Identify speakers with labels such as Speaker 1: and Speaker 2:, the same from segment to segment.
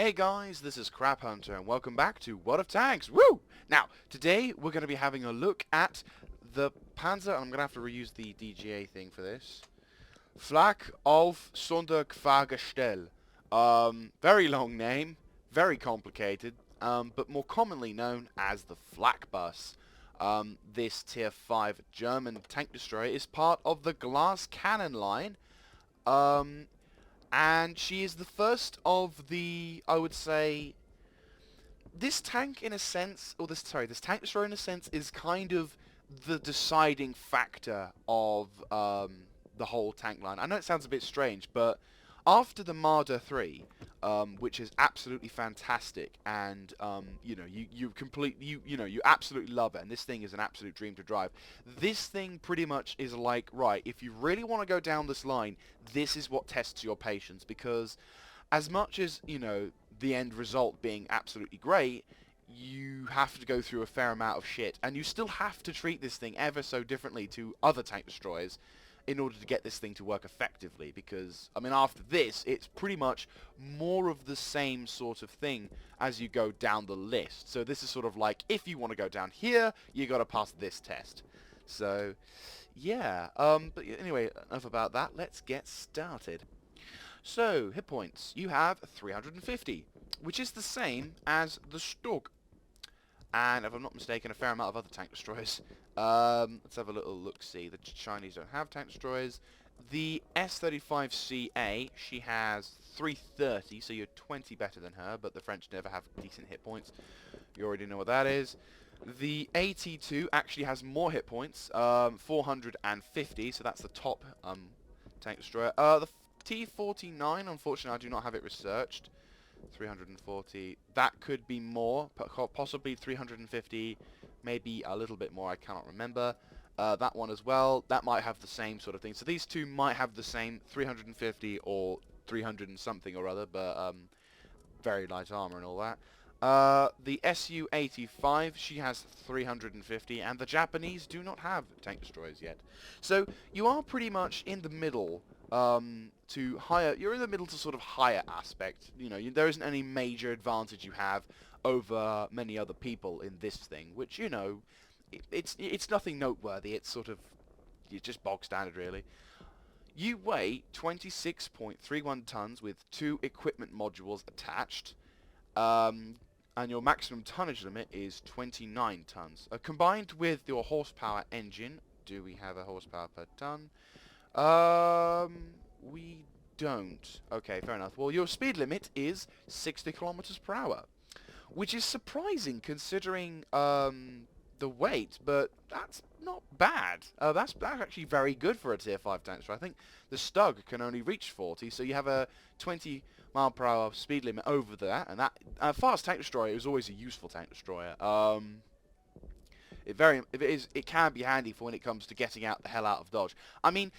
Speaker 1: Hey guys, this is Crap Hunter and welcome back to World of Tanks. Woo! Now, today we're going to be having a look at the Panzer, and I'm going to have to reuse the DGA thing for this. Flak auf Sonderfahrgestell. Very long name, very complicated, but more commonly known as the Flak Bus. This Tier 5 German tank destroyer is part of the Glass Cannon line. And she is the first of the, I would say, this tank in a sense, this tank destroyer in a sense is kind of the deciding factor of the whole tank line. I know it sounds a bit strange, but after the Marder 3, which is absolutely fantastic, and you absolutely love it, and this thing is an absolute dream to drive. This thing pretty much is like, right, if you really want to go down this line, this is what tests your patience, because as much as, the end result being absolutely great, you have to go through a fair amount of shit, and you still have to treat this thing ever so differently to other tank destroyers in order to get this thing to work effectively, because, I mean, after this, it's pretty much more of the same sort of thing as you go down the list. So this is sort of like, if you want to go down here, you got to pass this test. So, yeah, but anyway, enough about that, let's get started. So, hit points, you have 350, which is the same as the Stug. And if I'm not mistaken, a fair amount of other tank destroyers. Let's have a little look-see. The Chinese don't have tank destroyers. The S-35CA, she has 330, so you're 20 better than her, but the French never have decent hit points. You already know what that is. The AT-2 actually has more hit points, 450, so that's the top tank destroyer. The T-49, unfortunately, I do not have it researched. 340. That could be more, possibly 350, maybe a little bit more, I cannot remember. That one as well, that might have the same sort of thing. So these two might have the same 350 or 300 and something or other, but very light armor and all that. The Su-85, she has 350, and the Japanese do not have tank destroyers yet. So you are pretty much in the middle. You're in the middle to sort of higher aspect. There isn't any major advantage you have over many other people in this thing, which, it's nothing noteworthy. It's sort of, just bog standard, really. You weigh 26.31 tons with 2 equipment modules attached, and your maximum tonnage limit is 29 tons. Combined with your horsepower engine, do we have a horsepower per ton? We don't. Okay, fair enough. Well, your speed limit is 60 kilometers per hour, which is surprising considering the weight, but that's not bad. That's actually very good for a Tier 5 tank destroyer. I think the Stug can only reach 40, so you have a 20 mile per hour speed limit over that, and that fast tank destroyer is always a useful tank destroyer. It can be handy for when it comes to getting the hell out of dodge. I mean,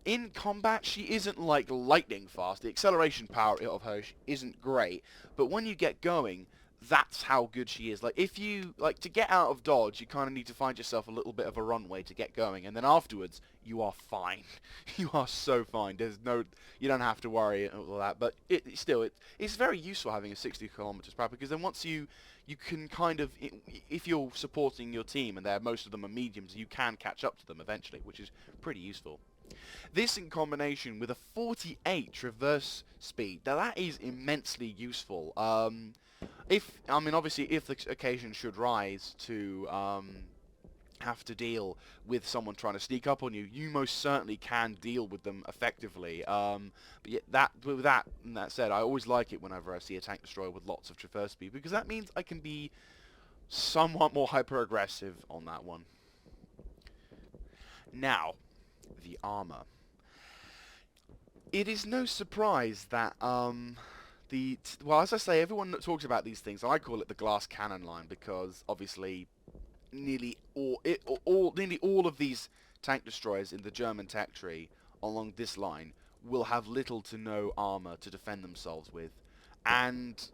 Speaker 1: in combat, she isn't like lightning fast. The acceleration power of her isn't great, but when you get going, that's how good she is. Like, if you, to get out of dodge, you kind of need to find yourself a little bit of a runway to get going, and then afterwards, you are fine. You are so fine. You don't have to worry and all that, but it's very useful having a 60 kilometers per hour, because then once you can kind of, if you're supporting your team, and most of them are mediums, you can catch up to them eventually, which is pretty useful. This in combination with a 48 traverse speed, now that is immensely useful. Obviously, if the occasion should rise to have to deal with someone trying to sneak up on you, you most certainly can deal with them effectively. But yet that said, I always like it whenever I see a tank destroyer with lots of traverse speed, because that means I can be somewhat more hyper-aggressive on that one. Now, the armor. It is no surprise that as I say, everyone talks about these things, and I call it the glass cannon line, because obviously nearly all of these tank destroyers in the German tech tree along this line will have little to no armor to defend themselves with, and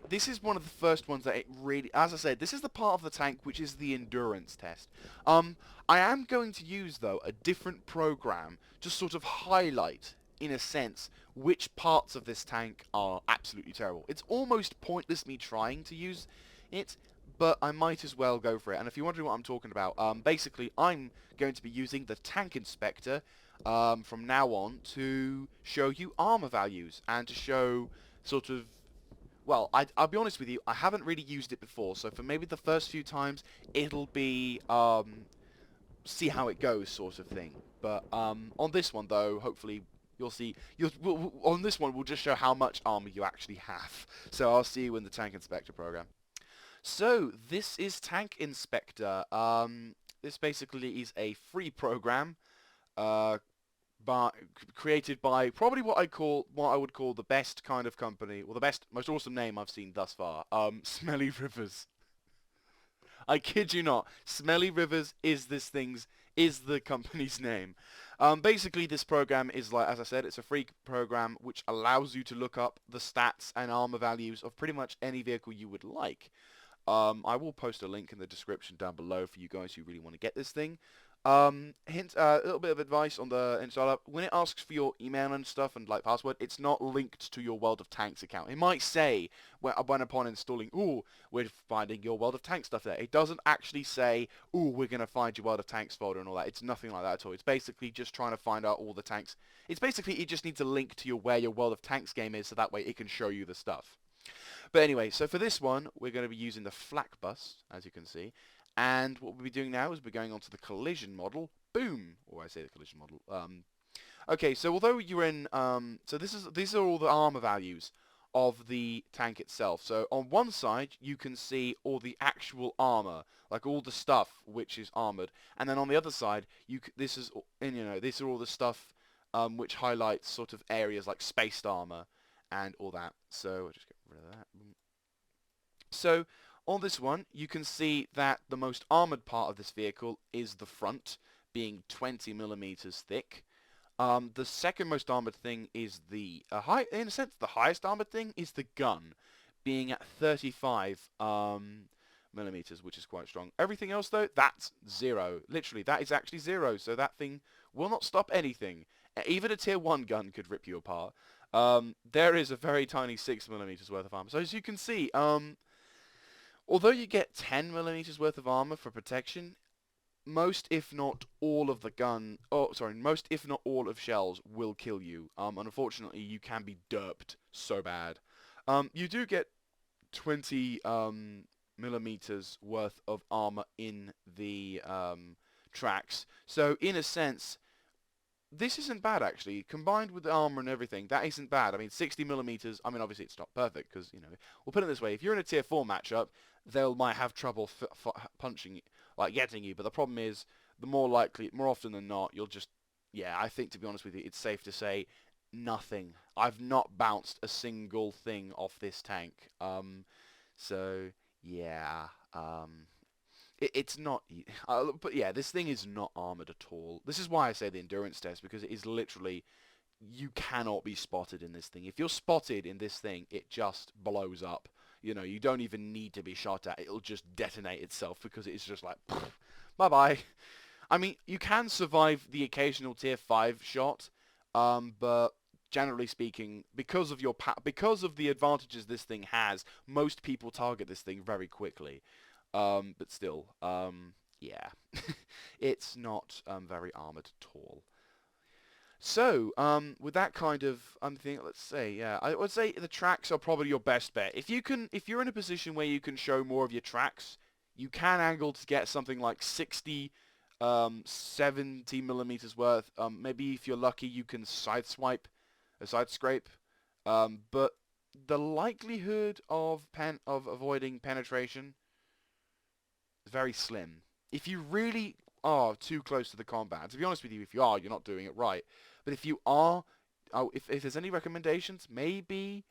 Speaker 1: this is one of the first ones that it really, as I said, this is the part of the tank which is the endurance test. I am going to use, though, a different program to sort of highlight in a sense, which parts of this tank are absolutely terrible. It's almost pointless me trying to use it, but I might as well go for it. And if you're wondering what I'm talking about, basically I'm going to be using the Tank Inspector from now on to show you armor values and to show sort of, well, I'll be honest with you, I haven't really used it before, so for maybe the first few times, it'll be, see how it goes sort of thing. But on this one, though, hopefully you'll see, on this one, we'll just show how much armor you actually have. So I'll see you in the Tank Inspector program. So, this is Tank Inspector. This basically is a free program, uh, by, created by probably what I would call the best kind of company, or the best, most awesome name I've seen thus far. Smelly Rivers. I kid you not. Smelly Rivers is the company's name. Basically, this program is like, as I said, it's a free program which allows you to look up the stats and armor values of pretty much any vehicle you would like. I will post a link in the description down below for you guys who really want to get this thing. A little bit of advice on the installer. When it asks for your email and stuff and like password, it's not linked to your World of Tanks account. It might say when upon installing, "Ooh, we're finding your World of Tanks stuff there." It doesn't actually say, "Ooh, we're gonna find your World of Tanks folder" and all that. It's nothing like that at all. It's basically just trying to find out all the tanks. It's basically it just needs a link to where your World of Tanks game is, so that way it can show you the stuff. But anyway, so for this one, we're going to be using the Flak Bus, as you can see. And what we'll be doing now is we're going on to the collision model. Boom! Or I say the collision model. Okay, so although you're in... so these are all the armor values of the tank itself. So on one side, you can see all the actual armor, like all the stuff which is armored. And then on the other side, this is all the stuff which highlights sort of areas like spaced armor and all that. So I'll just get rid of that. So on this one, you can see that the most armored part of this vehicle is the front, being 20 millimeters thick. The second most armored thing is in a sense, the highest armored thing is the gun, being at 35 millimeters, which is quite strong. Everything else, though, that's zero. Literally, that is actually zero. So that thing will not stop anything. Even a tier 1 gun could rip you apart. There is a very tiny 6 millimeters worth of armor. So as you can see, although you get 10 millimeters worth of armor for protection, most if not all of most if not all of shells will kill you. Unfortunately, you can be derped so bad. You do get 20 millimeters worth of armor in the tracks. So in a sense, this isn't bad, actually. Combined with the armor and everything, that isn't bad. I mean, 60 millimeters, I mean, obviously it's not perfect, because, we'll put it this way. If you're in a tier 4 matchup, they might have trouble punching, like, getting you. But the problem is, more often than not, you'll just, yeah, I think, to be honest with you, it's safe to say, nothing. I've not bounced a single thing off this tank. So, yeah, it's not, but yeah, this thing is not armored at all. This is why I say the endurance test, because it is literally, you cannot be spotted in this thing. If you're spotted in this thing, it just blows up. You don't even need to be shot at. It'll just detonate itself, because it's just like, bye-bye. I mean, you can survive the occasional tier 5 shot, but generally speaking, because of the advantages this thing has, most people target this thing very quickly. But still, yeah, it's not very armored at all. So, with that kind of thing, let's say, yeah, I would say the tracks are probably your best bet. If you're in a position where you can show more of your tracks, you can angle to get something like 60, 70 millimeters worth. Maybe if you're lucky, you can side scrape. But the likelihood of avoiding penetration, very slim. If you really are too close to the combat, to be honest with you, if you are, you're not doing it right. But if you are, if there's any recommendations, maybe,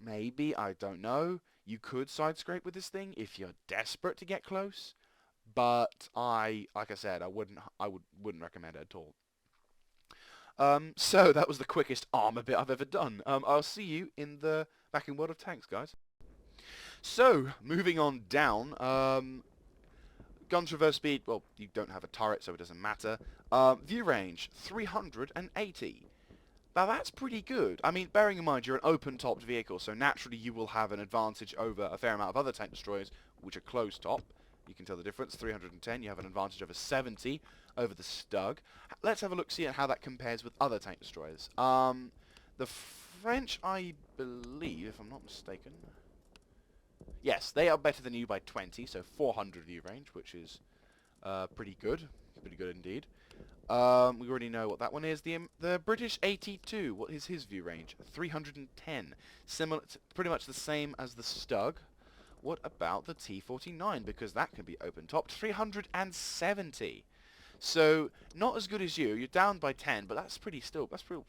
Speaker 1: I don't know, you could side scrape with this thing if you're desperate to get close. But like I said, I wouldn't recommend it at all. So that was the quickest armor bit I've ever done. I'll see you back in World of Tanks, guys. So, moving on down, gun traverse speed, well, you don't have a turret, so it doesn't matter. View range, 380. Now that's pretty good. I mean, bearing in mind you're an open-topped vehicle, so naturally you will have an advantage over a fair amount of other tank destroyers, which are closed-top. You can tell the difference. 310, you have an advantage over 70 over the Stug. Let's have a look, see at how that compares with other tank destroyers. The French, I believe, if I'm not mistaken, yes, they are better than you by 20, so 400 view range, which is pretty good. Pretty good indeed. We already know what that one is. The British 82, what is his view range? 310. Similar, pretty much the same as the Stug. What about the T49? Because that can be open-topped. 370. So, not as good as you. You're down by 10, but that's pretty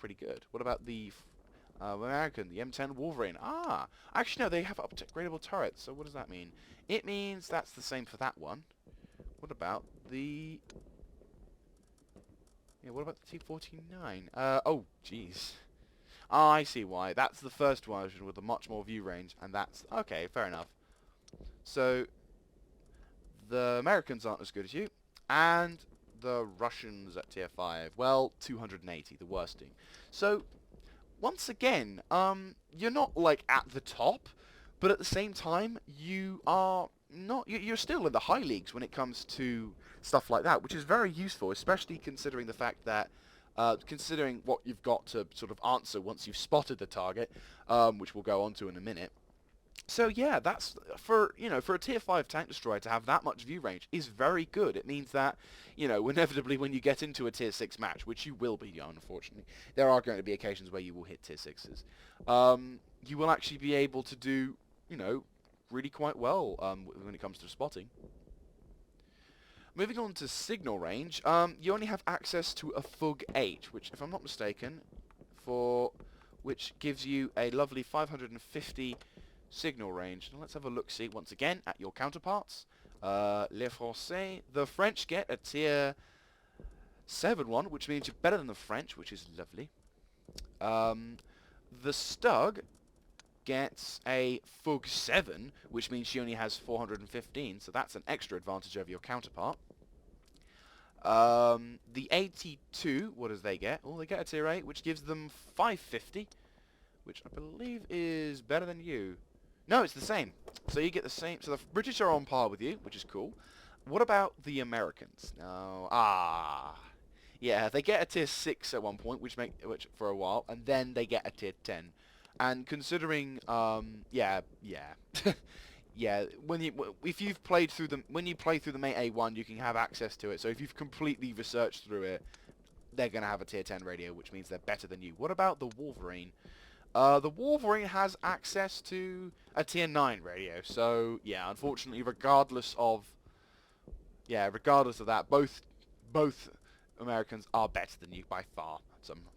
Speaker 1: pretty good. What about the American, the M10 Wolverine? Ah, actually no, they have upgradable turrets. So what does that mean? It means that's the same for that one. What about the... Yeah, what about the T49? Oh, jeez. Ah, I see why. That's the first version with a much more view range, and that's... Okay, fair enough. So, the Americans aren't as good as you, and the Russians at tier 5, well, 280, the worst team. So, once again, you're not, like, at the top, but at the same time, you are not... You're still in the high leagues when it comes to stuff like that, which is very useful, especially considering the fact that, considering what you've got to sort of answer once you've spotted the target, which we'll go on to in a minute. So yeah, that's for for a tier 5 tank destroyer to have that much view range is very good. It means that inevitably when you get into a tier 6 match, which you will be, unfortunately, there are going to be occasions where you will hit tier 6s. You will actually be able to do really quite well when it comes to spotting. Moving on to signal range, you only have access to a FUG 8, which, if I'm not mistaken, which gives you a lovely 550 signal range. Now let's have a look-see once again at your counterparts. Les Français. The French get a tier 7 one, which means you're better than the French, which is lovely. The Stug gets a FUG 7, which means she only has 415, so that's an extra advantage over your counterpart. The 82, what does they get? Oh, they get a tier 8, which gives them 550, which I believe is better than you. No, it's the same. So you get the same. So the British are on par with you, which is cool. What about the Americans? No. Yeah, they get a tier 6 at one point, which for a while, and then they get a tier 10. And considering, yeah, if you've played through when you play through the Mate A1, you can have access to it. So if you've completely researched through it, they're going to have a tier 10 radio, which means they're better than you. What about the Wolverine? The Wolverine has access to a tier 9 radio, so yeah, unfortunately, regardless of that, both Americans are better than you by far,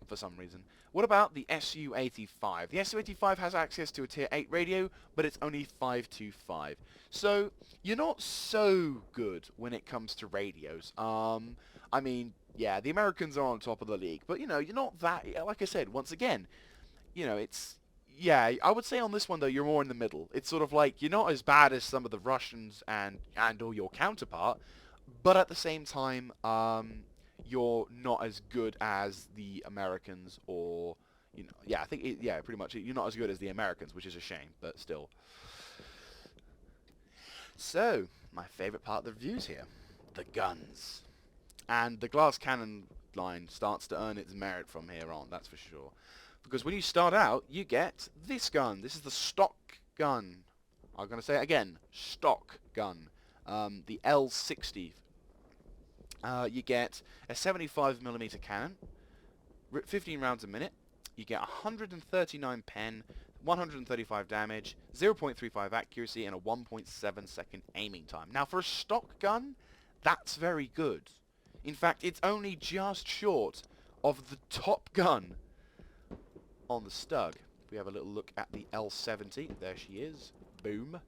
Speaker 1: for some reason. What about the Su-85? The Su-85 has access to a tier 8 radio, but it's only 525. So you're not so good when it comes to radios. I mean, yeah, the Americans are on top of the league, but you're not that. Like I said, once again. I would say on this one though you're more in the middle. It's sort of like you're not as bad as some of the Russians and or your counterpart, but at the same time you're not as good as the Americans or I think pretty much you're not as good as the Americans, which is a shame, but still. So, my favorite part of the reviews here, the guns. And the glass cannon line starts to earn its merit from here on, that's for sure. Because when you start out, you get this gun. This is the stock gun. I'm going to say it again. Stock gun. The L60. You get a 75mm cannon. 15 rounds a minute. You get 139 pen. 135 damage. 0.35 accuracy. And a 1.7 second aiming time. Now, for a stock gun, that's very good. In fact, it's only just short of the top gun on the Stug. We have a little look at the L70. There she is. Boom.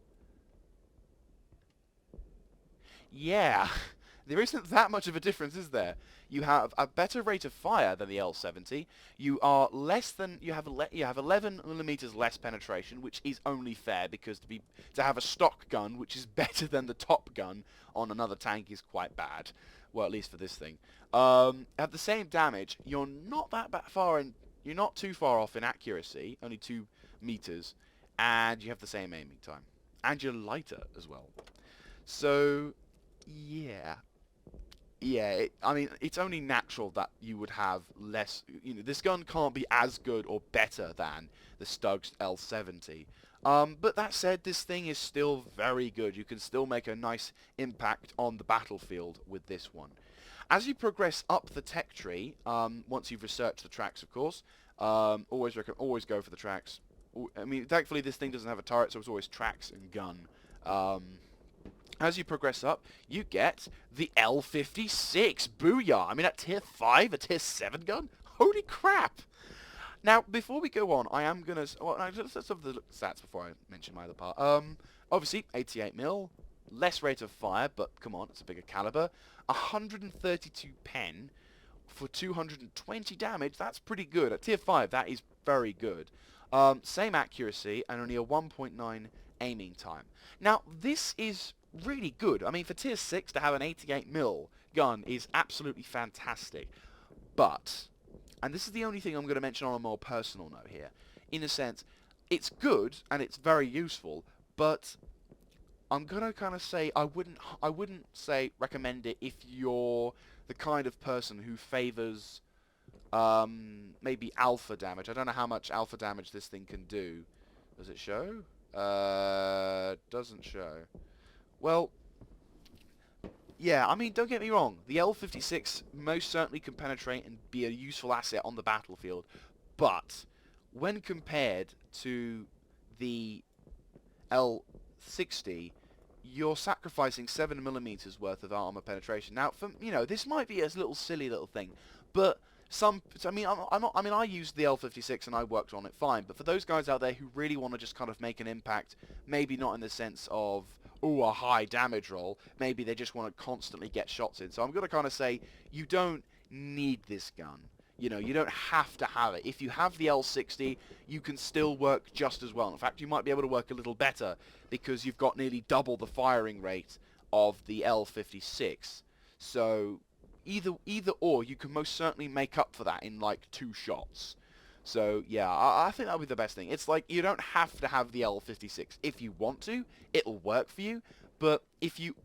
Speaker 1: Yeah, there isn't that much of a difference, is there? You have a better rate of fire than the L70. You are you have 11mm less penetration, which is only fair because to have a stock gun, which is better than the top gun on another tank, is quite bad. Well, at least for this thing. At the same damage, you're not that far in. you're not too far off in accuracy, only 2 meters, and you have the same aiming time, and you're lighter as well. So, yeah. Yeah, I mean, it's only natural that you would have less... this gun can't be as good or better than the Stugs L70. But that said, this thing is still very good. You can still make a nice impact on the battlefield with this one. As you progress up the tech tree, once you've researched the tracks, of course, always go for the tracks. I mean, thankfully this thing doesn't have a turret, so it's always tracks and gun. As you progress up, you get the L56. Booyah! I mean, at tier 5, a tier 7 gun? Holy crap! Now, before we go on, I am going to... Well, let's have the stats before I mention my other part. Obviously, 88 mil, less rate of fire, but come on, it's a bigger caliber. 132 pen for 220 damage. That's pretty good. At tier 5, that is very good. Same accuracy and only a 1.9 aiming time. Now, this is really good. I mean, for tier 6 to have an 88 mil gun is absolutely fantastic. But, and this is the only thing I'm going to mention on a more personal note here, in a sense, it's good and it's very useful, but I'm going to kind of say I wouldn't say recommend it if you're the kind of person who favors maybe alpha damage. I don't know how much alpha damage this thing can do. Does it show? Doesn't show. Well, yeah, I mean, don't get me wrong. The L56 most certainly can penetrate and be a useful asset on the battlefield. But when compared to the L60, you're sacrificing 7mm worth of armor penetration. Now, this might be a silly little thing, but I used the L56 and I worked on it fine. But for those guys out there who really want to just kind of make an impact, maybe not in the sense of a high damage roll, maybe they just want to constantly get shots in. So I'm going to kind of say you don't need this gun. You don't have to have it. If you have the L60, you can still work just as well. In fact, you might be able to work a little better because you've got nearly double the firing rate of the L56. So either or, you can most certainly make up for that in like 2 shots. So yeah, I think that would be the best thing. It's like you don't have to have the L56. If you want to, it'll work for you. But if you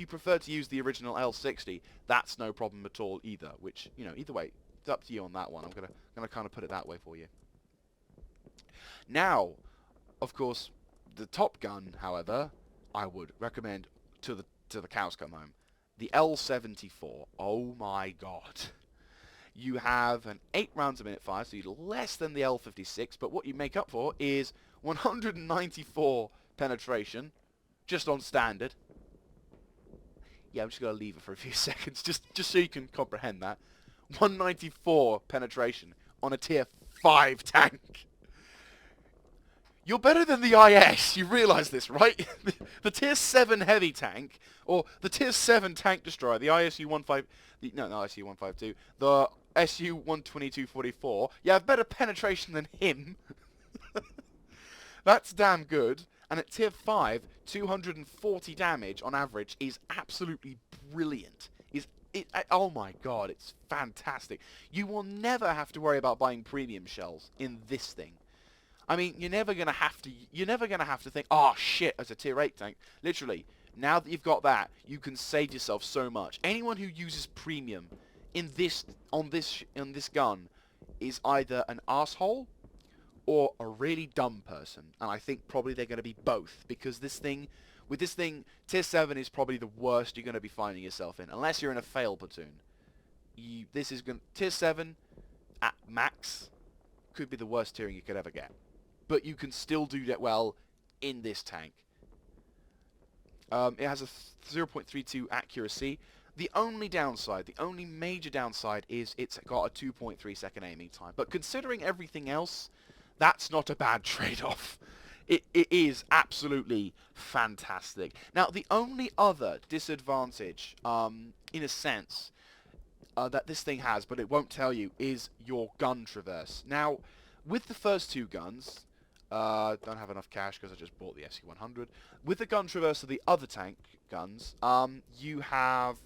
Speaker 1: prefer to use the original L60, that's no problem at all either. Which either way, it's up to you on that one. I'm gonna kind of put it that way for you. Now, of course, the top gun, however, I would recommend to the cows come home. The L74. Oh my god. You have an 8 rounds a minute fire, so you're less than the L56, but what you make up for is 194 penetration, just on standard. Yeah, I'm just going to leave it for a few seconds, just so you can comprehend that. 194 penetration on a tier 5 tank. You're better than the IS, you realise this, right? The tier 7 heavy tank, or the tier 7 tank destroyer, the ISU-152, the SU-122-44, you have better penetration than him. That's damn good. And at tier 5, 240 damage on average is absolutely brilliant. Oh my god, it's fantastic. You will never have to worry about buying premium shells in this thing. I mean, you're never gonna have to think, oh shit, as a tier 8 tank. Literally, now that you've got that, you can save yourself so much. Anyone who uses premium in this gun is either an asshole or a really dumb person, and I think probably they're going to be both, because with this thing, tier 7 is probably the worst you're going to be finding yourself in, unless you're in a fail platoon. Tier 7 at max could be the worst tiering you could ever get, but you can still do that well in this tank. It has a 0.32 accuracy. The only major downside is it's got a 2.3 second aiming time. But considering everything else, that's not a bad trade-off. It is absolutely fantastic. Now, the only other disadvantage, in a sense, that this thing has, but it won't tell you, is your gun traverse. Now, with the first 2 guns, don't have enough cash because I just bought the SU-100. With the gun traverse of the other tank guns, you have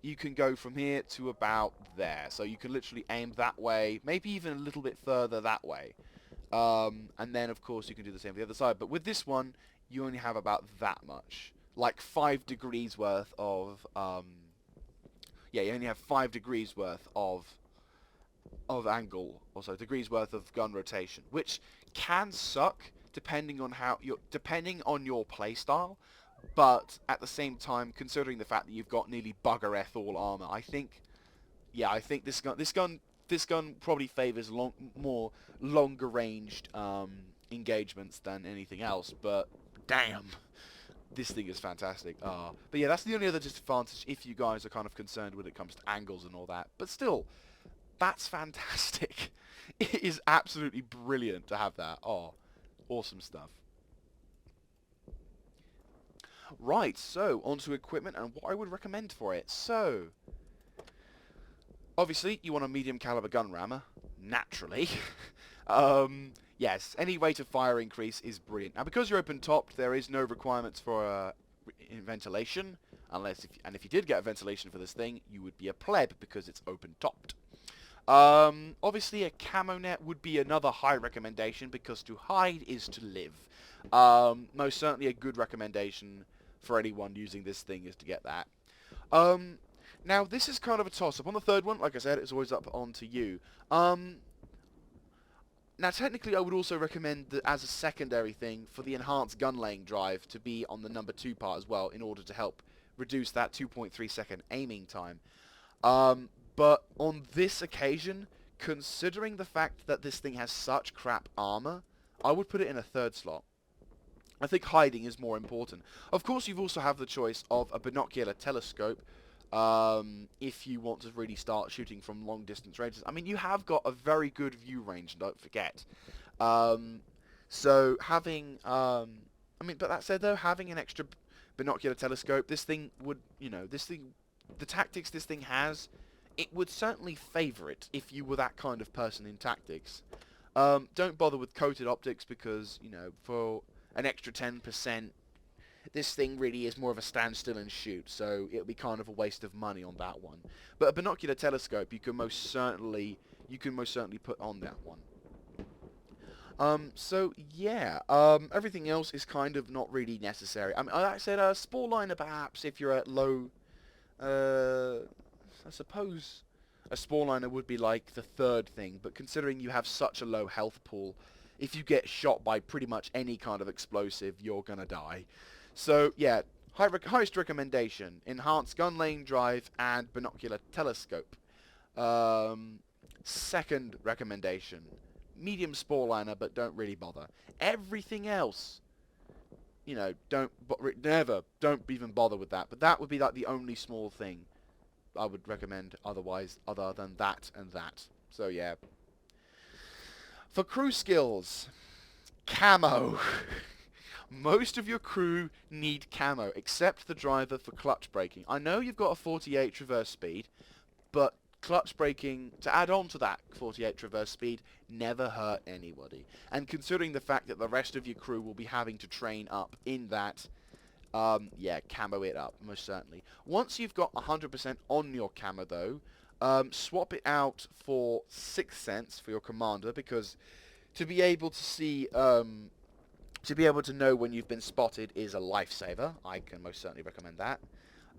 Speaker 1: you can go from here to about there. So you can literally aim that way, maybe even a little bit further that way. And then, of course, you can do the same for the other side. But with this one, you only have about that much. Like 5 degrees worth of... yeah, you only have 5 degrees worth of angle, also degrees worth of gun rotation, which can suck depending on your playstyle. But at the same time, considering the fact that you've got nearly bugger F all armor, I think, yeah, I think this gun probably favors more longer ranged engagements than anything else. But damn, this thing is fantastic. But yeah, that's the only other disadvantage if you guys are kind of concerned when it comes to angles and all that. But still, that's fantastic. It is absolutely brilliant to have that. Oh, awesome stuff. Right, so onto equipment and what I would recommend for it. So, obviously, you want a medium caliber gun rammer, naturally. Yes, any rate of fire increase is brilliant. Now, because you're open-topped, there is no requirements for ventilation, if you did get a ventilation for this thing, you would be a pleb because it's open-topped. Obviously, a camo net would be another high recommendation because to hide is to live. Most certainly a good recommendation for anyone using this thing is to get that. Now, this is kind of a toss-up. On the third one, like I said, it's always up onto you. Now, technically, I would also recommend that as a secondary thing for the enhanced gun laying drive to be on the number 2 part as well in order to help reduce that 2.3 second aiming time. But on this occasion, considering the fact that this thing has such crap armor, I would put it in a third slot. I think hiding is more important. Of course, you also have the choice of a binocular telescope, if you want to really start shooting from long distance ranges. I mean, you have got a very good view range, don't forget. So having, but that said though, having an extra binocular telescope, this thing would, the tactics this thing has, it would certainly favour it if you were that kind of person in tactics. Don't bother with coated optics because, for an extra 10%, this thing really is more of a stand still and shoot, so it'll be kind of a waste of money on that one. But a binocular telescope, you can most certainly put on that one. So yeah, everything else is kind of not really necessary. I mean, like I said, spore liner perhaps if you're at low. I suppose a spore liner would be like the third thing, but considering you have such a low health pool, if you get shot by pretty much any kind of explosive, you're gonna die. So yeah, highest recommendation: enhanced gun laying drive and binocular telescope. Second recommendation: medium spore liner, but don't really bother. Everything else, don't even bother with that. But that would be like the only small thing I would recommend otherwise, other than that and that. So yeah. For crew skills, camo. Most of your crew need camo, except the driver for clutch braking. I know you've got a 48 traverse speed, but clutch braking, to add on to that 48 traverse speed, never hurt anybody. And considering the fact that the rest of your crew will be having to train up in that, yeah, camo it up, most certainly. Once you've got 100% on your camo, though, swap it out for 6th Sense for your commander, because to be able to see, to be able to know when you've been spotted is a lifesaver. I can most certainly recommend that.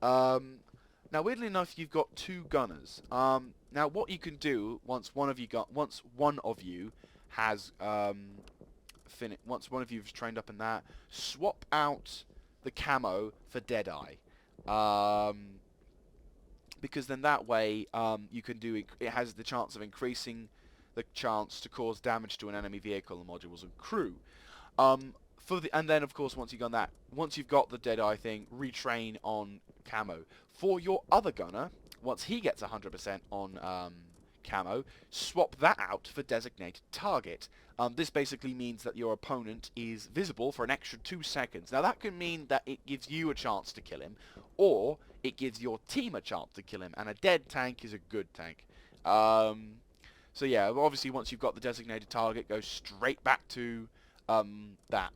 Speaker 1: Now, weirdly enough, you've got 2 gunners. Now, what you can do once one of you has once one of you've trained up in that, swap out the camo for Deadeye. Because then that way you can do it has the chance of increasing the chance to cause damage to an enemy vehicle and modules and crew. And then of course once you've got the Deadeye thing, retrain on camo. For your other gunner, once he gets 100% on camo, swap that out for designated target. This basically means that your opponent is visible for an extra 2 seconds. Now that can mean that it gives you a chance to kill him, or it gives your team a chance to kill him, and a dead tank is a good tank. So yeah, obviously once you've got the designated target, go straight back to that.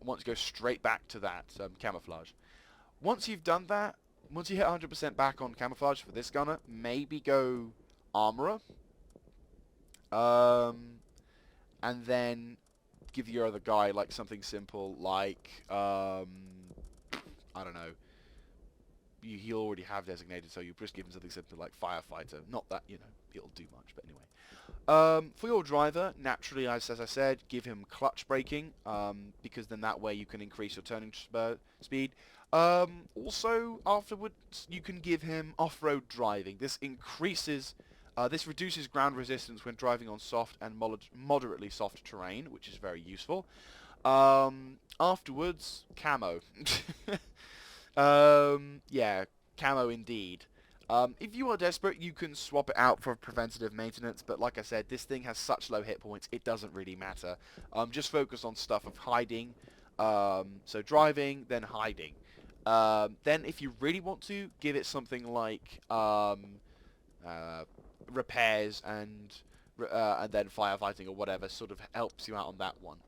Speaker 1: Camouflage. Once you've done that, once you hit 100% back on camouflage for this gunner, maybe go armorer. And then give your other guy like something simple like I don't know. He'll already have designated, so you just give him something simple like firefighter. Not that it'll do much, but anyway. For your driver, naturally, as I said, give him clutch braking, because then that way you can increase your turning speed. Also, afterwards, you can give him off-road driving. This reduces ground resistance when driving on soft and moderately soft terrain, which is very useful. Afterwards, camo. Yeah, camo indeed. If you are desperate, you can swap it out for preventative maintenance, but like I said, this thing has such low hit points, it doesn't really matter. Just focus on stuff of hiding. So driving, then hiding. Then if you really want to, give it something like repairs and then firefighting or whatever sort of helps you out on that one.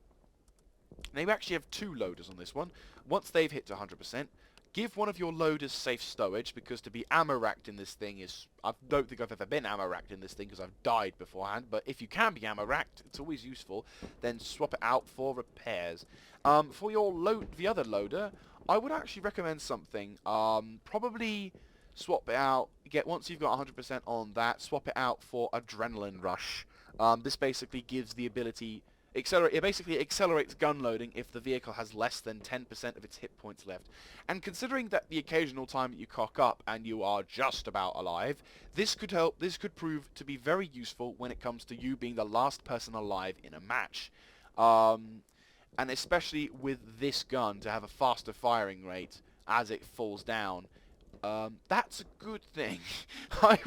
Speaker 1: Now you actually have two loaders on this one. Once they've hit to 100%, give one of your loaders safe stowage, because to be ammo-racked in this thing is... I don't think I've ever been ammo-racked in this thing because I've died beforehand, but if you can be ammo-racked, it's always useful. Then swap it out for repairs. For your the other loader, I would actually recommend something. Probably swap it out. Once you've got 100% on that, swap it out for Adrenaline Rush. This basically gives the ability... It basically accelerates gun loading if the vehicle has less than 10% of its hit points left. And considering that the occasional time that you cock up and you are just about alive, this could prove to be very useful when it comes to you being the last person alive in a match. And especially with this gun, to have a faster firing rate as it falls down. That's a good thing. I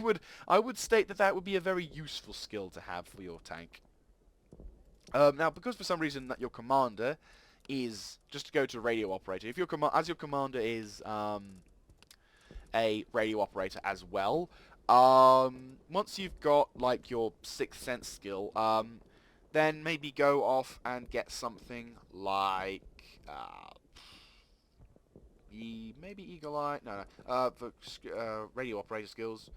Speaker 1: would state that would be a very useful skill to have for your tank. Now, because for some reason that your commander is, just to go to radio operator, if your commander is a radio operator as well, once you've got like your Sixth Sense skill, then maybe go off and get something like maybe Eagle Eye. For radio operator skills,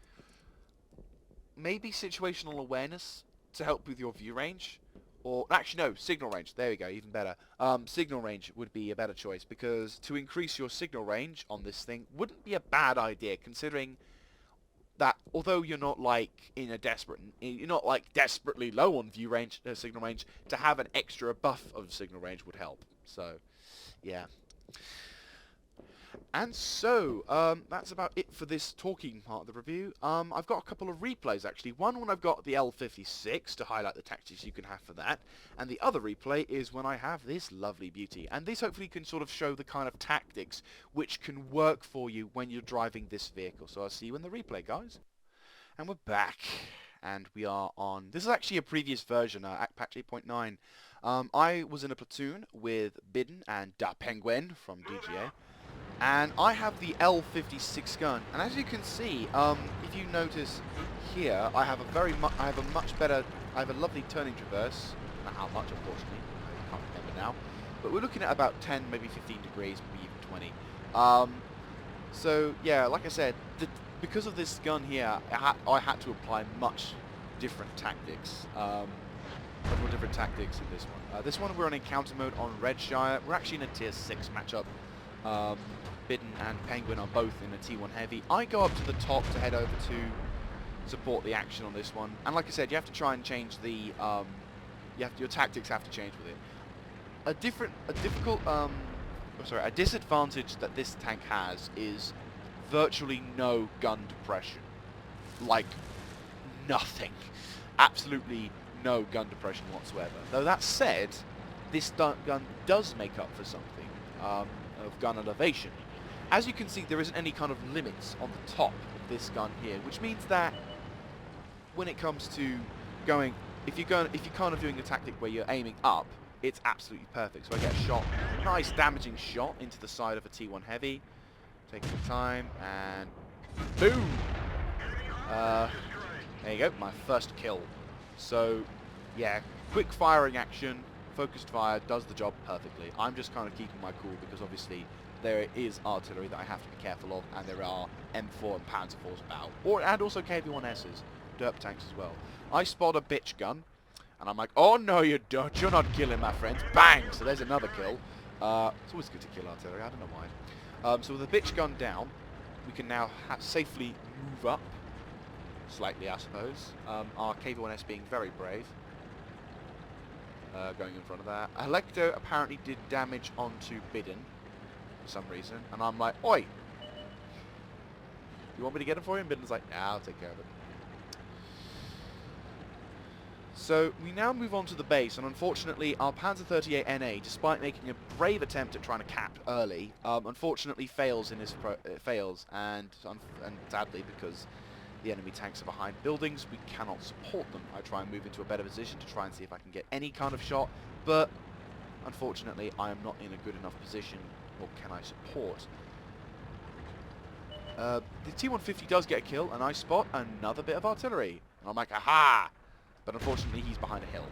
Speaker 1: maybe situational awareness to help with your view range. Or, actually no, signal range. There we go, even better. Signal range would be a better choice, because to increase your signal range on this thing wouldn't be a bad idea, considering that although you're not like you're not like desperately low on view range, signal range, to have an extra buff of signal range would help. So, yeah. And so, that's about it for this talking part of the review. I've got a couple of replays, actually. One when I've got the L56 to highlight the tactics you can have for that. And the other replay is when I have this lovely beauty. And this hopefully can sort of show the kind of tactics which can work for you when you're driving this vehicle. So I'll see you in the replay, guys. And we're back. And we are on... This is actually a previous version, patch 8.9. I was in a platoon with Bidden and Da Penguin from DGA. And I have the L56 gun, and as you can see, if you notice here, I have a lovely turning traverse. Not how much, unfortunately, I can't remember now, but we're looking at about 10, maybe 15 degrees, maybe even 20. So yeah, like I said, because of this gun here, I had to apply much different tactics. Several different tactics in this one. This one we're on encounter mode on Redshire. We're actually in a tier 6 matchup. Bidden and Penguin are both in a T1 heavy. I go up to the top to head over to support the action on this one. And like I said, you have to try and change the... your tactics have to change with it. A disadvantage that this tank has is virtually no gun depression. Like, nothing. Absolutely no gun depression whatsoever. Though that said, this gun does make up for something. Of gun elevation. As you can see, there isn't any kind of limits on the top of this gun here, which means that when it comes to going, if you're kind of doing a tactic where you're aiming up, it's absolutely perfect. So I get a shot, nice damaging shot into the side of a T1 heavy, taking the time, and boom! There you go, my first kill. So yeah, quick firing action. Focused fire does the job perfectly. I'm just kind of keeping my cool because obviously there is artillery that I have to be careful of, and there are M4 and Panzer IVs about, and also KV-1Ss, derp tanks as well. I spot a bitch gun, and I'm like, oh no you don't, you're not killing my friends. Bang! So there's another kill. It's always good to kill artillery, I don't know why. So with the bitch gun down, we can now safely move up, slightly I suppose. Our KV-1S being very brave. Going in front of that. Alecto apparently did damage onto Bidden for some reason, and I'm like, oi! You want me to get him for you? And Bidden's like, nah, I'll take care of it. So we now move on to the base, and unfortunately our Panzer 38 NA, despite making a brave attempt at trying to cap early, unfortunately fails in his and sadly, because the enemy tanks are behind buildings, we cannot support them. I try and move into a better position to try and see if I can get any kind of shot, but unfortunately I am not in a good enough position, or can I support. The T-150 does get a kill, and I spot another bit of artillery. And I'm like, aha! But unfortunately he's behind a hill.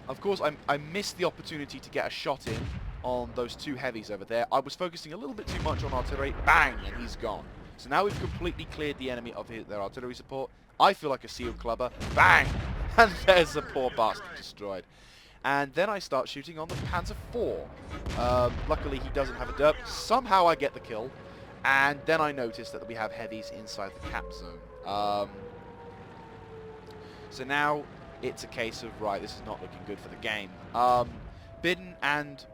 Speaker 1: Of course, I missed the opportunity to get a shot in on those two heavies over there. I was focusing a little bit too much on artillery. Bang! And he's gone. So now we've completely cleared the enemy of their artillery support. I feel like a seal clubber. Bang! And there's the poor bastard destroyed. And then I start shooting on the Panzer IV. Luckily he doesn't have a derp. Somehow I get the kill. And then I notice that we have heavies inside the cap zone. So now it's a case of, right, this is not looking good for the game. Bidden and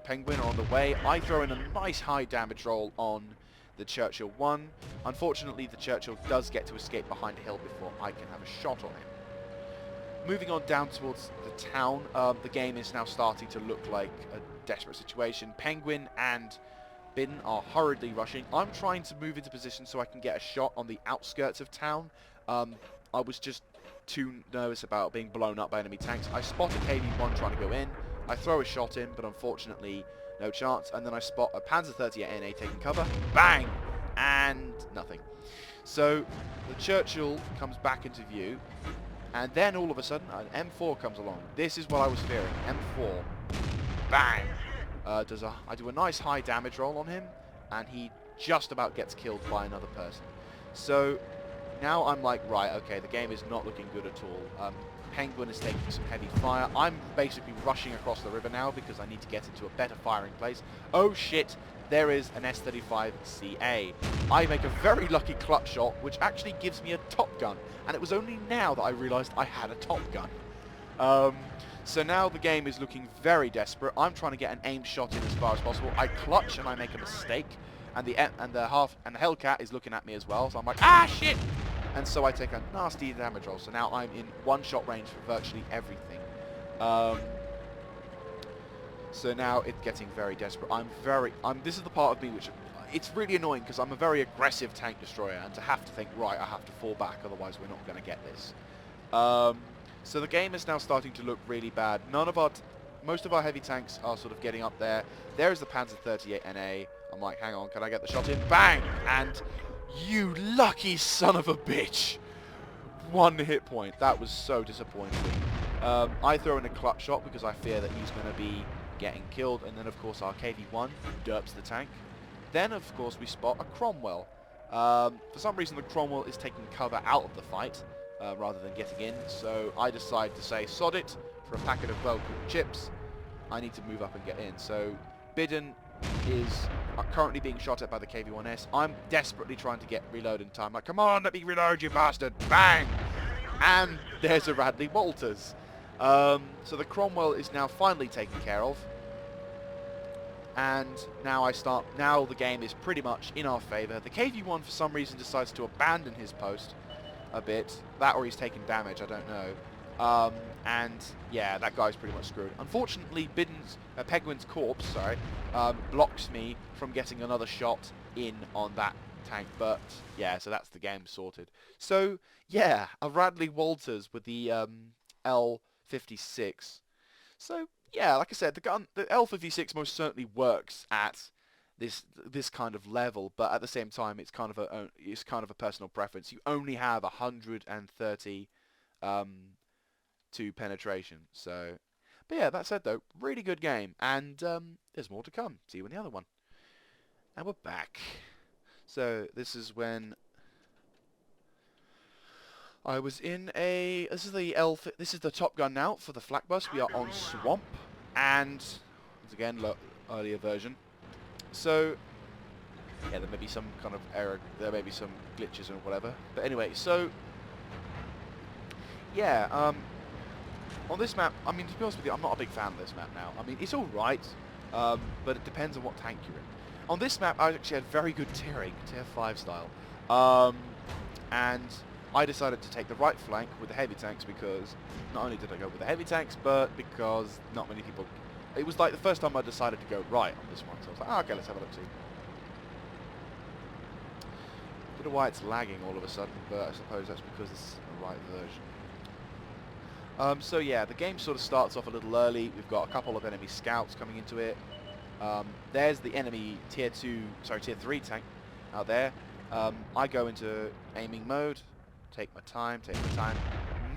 Speaker 1: Penguin are on the way. I throw in a nice high damage roll on the Churchill 1. Unfortunately, the Churchill does get to escape behind a hill before I can have a shot on him. Moving on down towards the town, the game is now starting to look like a desperate situation. Penguin and Bidden are hurriedly rushing. I'm trying to move into position so I can get a shot on the outskirts of town. I was just too nervous about being blown up by enemy tanks. I spot a KV-1 trying to go in. I throw a shot in, but unfortunately no chance. And then I spot a Panzer 38 NA taking cover. Bang! And nothing. So the Churchill comes back into view. And then all of a sudden an M4 comes along. This is what I was fearing. M4. Bang! I do a nice high damage roll on him, and he just about gets killed by another person. So now I'm like, right, okay, the game is not looking good at all. Penguin is taking some heavy fire. I'm basically rushing across the river now because I need to get into a better firing place. Oh shit, there is an S-35CA. I make a very lucky clutch shot, which actually gives me a top gun. And it was only now that I realised I had a top gun. So now the game is looking very desperate. I'm trying to get an aim shot in as far as possible. I clutch and I make a mistake. And the Hellcat is looking at me as well. So I'm like, ah, shit! And so I take a nasty damage roll. So now I'm in one-shot range for virtually everything. So now it's getting very desperate. This is the part of me which, it's really annoying because I'm a very aggressive tank destroyer, and to have to think, right, I have to fall back, otherwise we're not going to get this. So the game is now starting to look really bad. Most of our heavy tanks are sort of getting up there. There is the Panzer 38 NA. I'm like, hang on, can I get the shot in? Bang! And you lucky son of a bitch! 1 hit point. That was so disappointing. I throw in a clutch shot because I fear that he's going to be getting killed. And then, of course, our KV-1 derps the tank. Then, of course, we spot a Cromwell. For some reason, the Cromwell is taking cover out of the fight rather than getting in. So I decide to say, sod it, for a packet of well-cooked chips. I need to move up and get in. So Bidden is currently being shot at by the KV-1S. I'm desperately trying to get reload in time. Like, come on, let me reload, you bastard! Bang! And there's a Radley Walters. So the Cromwell is now finally taken care of. And now the game is pretty much in our favour. The KV-1 for some reason decides to abandon his post a bit. That or he's taking damage, I don't know. And yeah, that guy's pretty much screwed. Unfortunately, Penguin's corpse, blocks me from getting another shot in on that tank. But yeah, so that's the game sorted. So yeah, a Radley Walters with the L56. So yeah, like I said, the L56 most certainly works at this kind of level, but at the same time, it's kind of a personal preference. You only have 130 to penetration. So, but yeah, that said though, really good game, and there's more to come. See you in the other one. And we're back. So this is when I was in a. This is the Top Gun now for the Flak Bus. We are on Swamp, and once again, earlier version. So yeah, there may be some kind of error. There may be some glitches and whatever. But anyway, so yeah, on this map, I mean, to be honest with you, I'm not a big fan of this map now. I mean, it's all right, but it depends on what tank you're in. On this map, I actually had very good tiering, tier 5 style, and I decided to take the right flank with the heavy tanks because not only did I go with the heavy tanks, but because not many people. It was like the first time I decided to go right on this one, so I was like, oh, okay, let's have a look see. I don't know why it's lagging all of a sudden, but I suppose that's because it's the right version. So yeah, the game sort of starts off a little early. We've got a couple of enemy scouts coming into it. There's the enemy tier 3 tank out there. I go into aiming mode, take my time,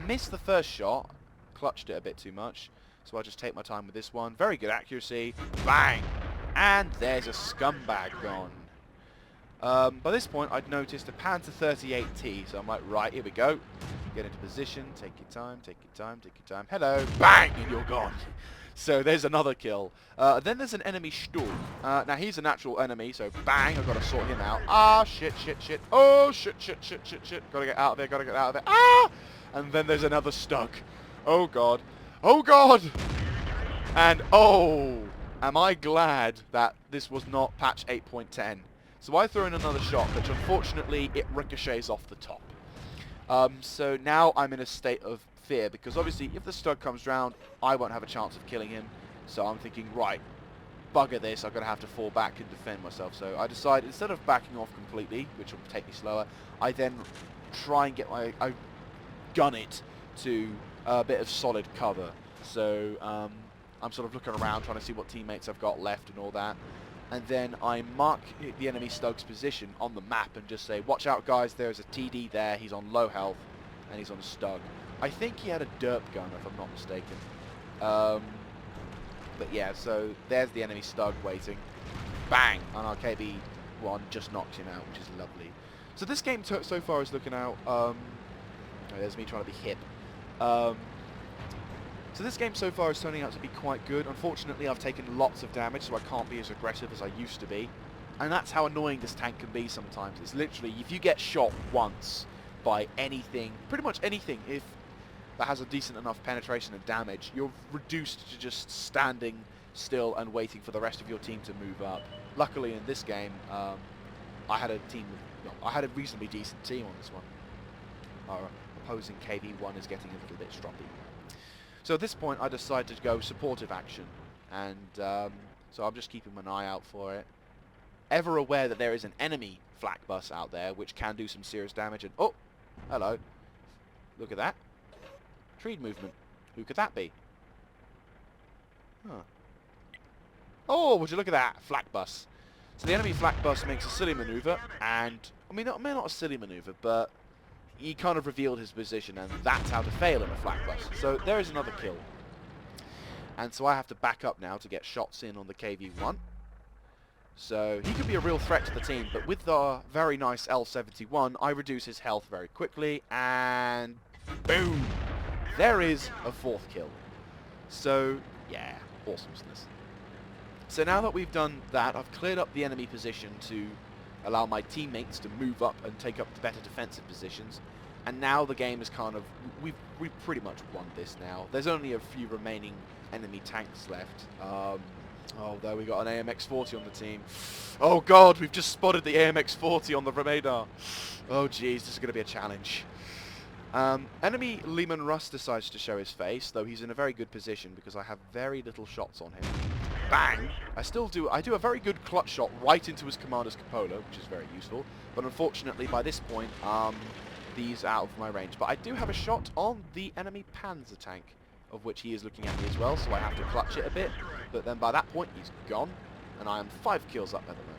Speaker 1: miss the first shot, clutched it a bit too much, so I just take my time with this one. Very good accuracy, bang, and there's a scumbag gone. By this point, I'd noticed a Panther 38T, so I'm like, right, here we go. Get into position, take your time, hello, bang, and you're gone. So there's another kill. Then there's an enemy Sturm. Now he's a natural enemy, so bang, I've got to sort him out. Ah, shit. Oh, shit. Gotta get out of there, Ah! And then there's another Stug. Oh, God. And, oh, am I glad that this was not patch 8.10. So I throw in another shot, which unfortunately it ricochets off the top. So now I'm in a state of fear, because obviously if the Stug comes round, I won't have a chance of killing him. So I'm thinking, right, bugger this, I'm going to have to fall back and defend myself. So I decide, instead of backing off completely, which will take me slower, I then try and I gun it to a bit of solid cover. So I'm sort of looking around, trying to see what teammates I've got left and all that. And then I mark the enemy Stug's position on the map and just say, watch out guys, there's a TD there, he's on low health, and he's on a Stug. I think he had a derp gun, if I'm not mistaken. But yeah, so there's the enemy Stug waiting. Bang! And our KB-1 just knocked him out, which is lovely. So this game so far is looking out... oh, there's me trying to be hip. So this game so far is turning out to be quite good. Unfortunately, I've taken lots of damage, so I can't be as aggressive as I used to be. And that's how annoying this tank can be sometimes. It's literally, if you get shot once by anything, pretty much anything, if that has a decent enough penetration and damage, you're reduced to just standing still and waiting for the rest of your team to move up. Luckily in this game, I had a reasonably decent team on this one. Our opposing KB1 is getting a little bit stroppy. So at this point I decide to go supportive action, and so I'm just keeping an eye out for it. Ever aware that there is an enemy Flak Bus out there which can do some serious damage, and oh, hello, look at that. Tree movement. Who could that be? Huh. Oh, would you look at that? Flak Bus. So the enemy Flak Bus makes a silly maneuver, and, I mean, not a silly maneuver, but he kind of revealed his position, and that's how to fail in a Flak Bus. So there is another kill. And so I have to back up now to get shots in on the KV-1. So he could be a real threat to the team, but with the very nice L71, I reduce his health very quickly, and boom! There is a fourth kill. So, yeah, awesomeness. So now that we've done that, I've cleared up the enemy position to allow my teammates to move up and take up the better defensive positions. And now the game is kind of... We've pretty much won this now. There's only a few remaining enemy tanks left. Oh, there we got an AMX-40 on the team. Oh god, we've just spotted the AMX-40 on the radar. Oh jeez, this is going to be a challenge. Enemy Lehman Russ decides to show his face, though he's in a very good position because I have very little shots on him. Bang! I do a very good clutch shot right into his commander's cupola, which is very useful, but unfortunately by this point, these are out of my range. But I do have a shot on the enemy Panzer tank, of which he is looking at me as well, so I have to clutch it a bit, but then by that point he's gone, and I am 5 kills up at the moment.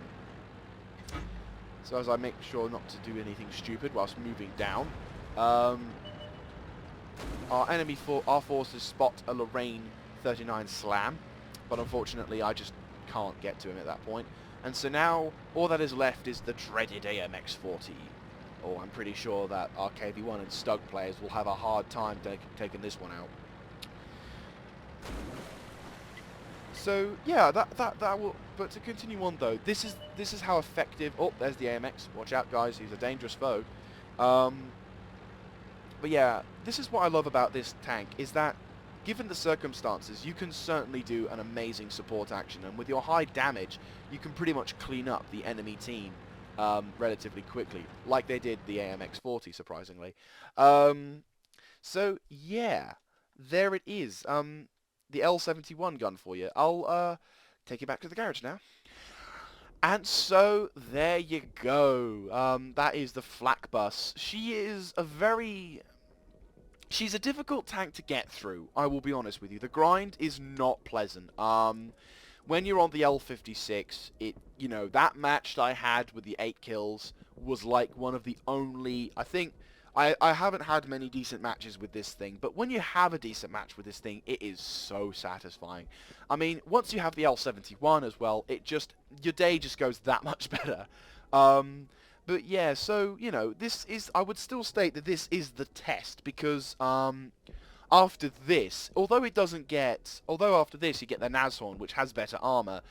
Speaker 1: So as I make sure not to do anything stupid whilst moving down, our forces spot a Lorraine 39 Slam, but unfortunately I just can't get to him at that point. And so now all that is left is the dreaded AMX-40. Oh, I'm pretty sure that our KV-1 and Stug players will have a hard time taking this one out. So yeah, that will. But to continue on though, this is how effective. Oh, there's the AMX. Watch out, guys. He's a dangerous foe. But yeah, this is what I love about this tank, is that given the circumstances, you can certainly do an amazing support action, and with your high damage, you can pretty much clean up the enemy team relatively quickly, like they did the AMX-40, surprisingly. So yeah, there it is. The L71 gun for you. I'll take you back to the garage now. And so, there you go. That is the Flak Bus. She's a difficult tank to get through, I will be honest with you. The grind is not pleasant. When you're on the L56, that match that I had with the 8 kills was like one of the only, I haven't had many decent matches with this thing, but when you have a decent match with this thing, it is so satisfying. I mean, once you have the L71 as well, your day just goes that much better. But yeah, so, I would still state that this is the test, because, after this, although after this you get the Nashorn, which has better armor,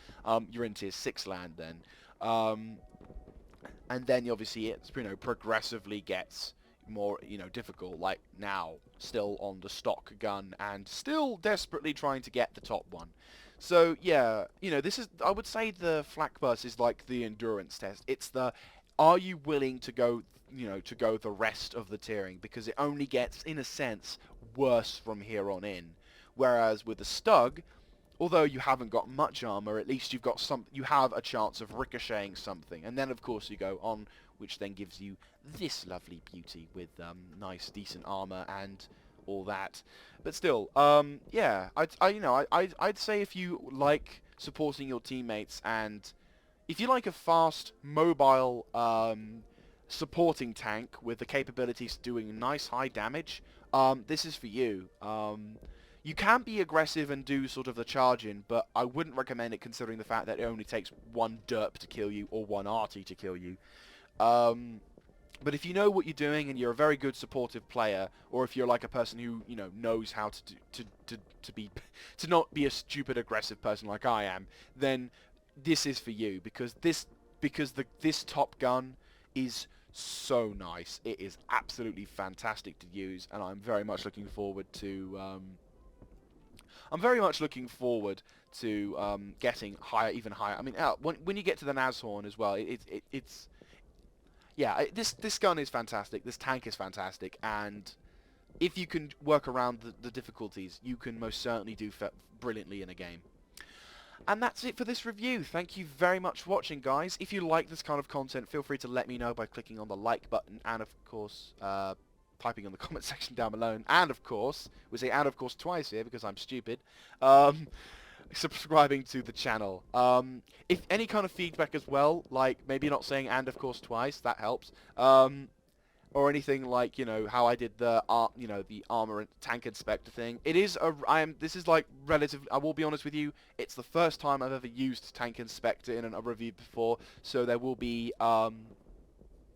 Speaker 1: you're in tier 6 land then. And then obviously it, progressively gets more, difficult, like now, still on the stock gun, and still desperately trying to get the top one. So, yeah, I would say the Flak Bus is like the endurance test. It's are you willing to go, the rest of the tiering? Because it only gets, in a sense, worse from here on in. Whereas with the Stug, although you haven't got much armor, at least you have a chance of ricocheting something. And then, of course, you go on, which then gives you this lovely beauty with nice, decent armor and all that. But still, yeah, I'd say if you like supporting your teammates, and if you like a fast, mobile, supporting tank with the capabilities doing nice high damage, this is for you. You can be aggressive and do sort of the charge-in, but I wouldn't recommend it considering the fact that it only takes one derp to kill you or one arty to kill you. But if you know what you're doing and you're a very good supportive player, or if you're like a person who knows how to not be a stupid aggressive person like I am, then this is for you, because this Top Gun is so nice. It is absolutely fantastic to use, and I'm very much looking forward to getting higher, even higher. I mean, when you get to the Nashorn as well, it's yeah, this gun is fantastic. This tank is fantastic, and if you can work around the difficulties, you can most certainly do brilliantly in a game. And that's it for this review. Thank you very much for watching, guys. If you like this kind of content, feel free to let me know by clicking on the like button, and of course, typing in the comment section down below. And of course, we say "and of course" twice here because I'm stupid. Subscribing to the channel. If any kind of feedback as well, like maybe not saying "and of course" twice, that helps. Or anything like, how I did the the armor and tank inspector thing. This is like relatively, I will be honest with you, it's the first time I've ever used tank inspector in a review before, so there will be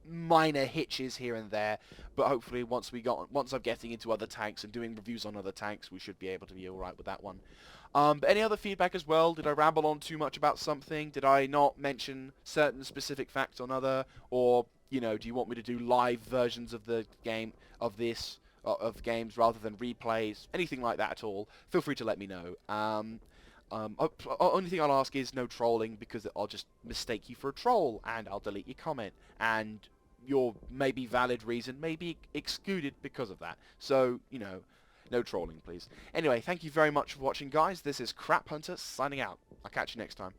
Speaker 1: minor hitches here and there, but hopefully once I'm getting into other tanks and doing reviews on other tanks, we should be able to be alright with that one. But any other feedback as well? Did I ramble on too much about something? Did I not mention certain specific facts on other? Or, do you want me to do live versions of the game, of games rather than replays? Anything like that at all? Feel free to let me know. Only thing I'll ask is no trolling, because I'll just mistake you for a troll and I'll delete your comment. And your maybe valid reason may be excluded because of that. So, no trolling, please. Anyway, thank you very much for watching, guys. This is Crap Hunter signing out. I'll catch you next time.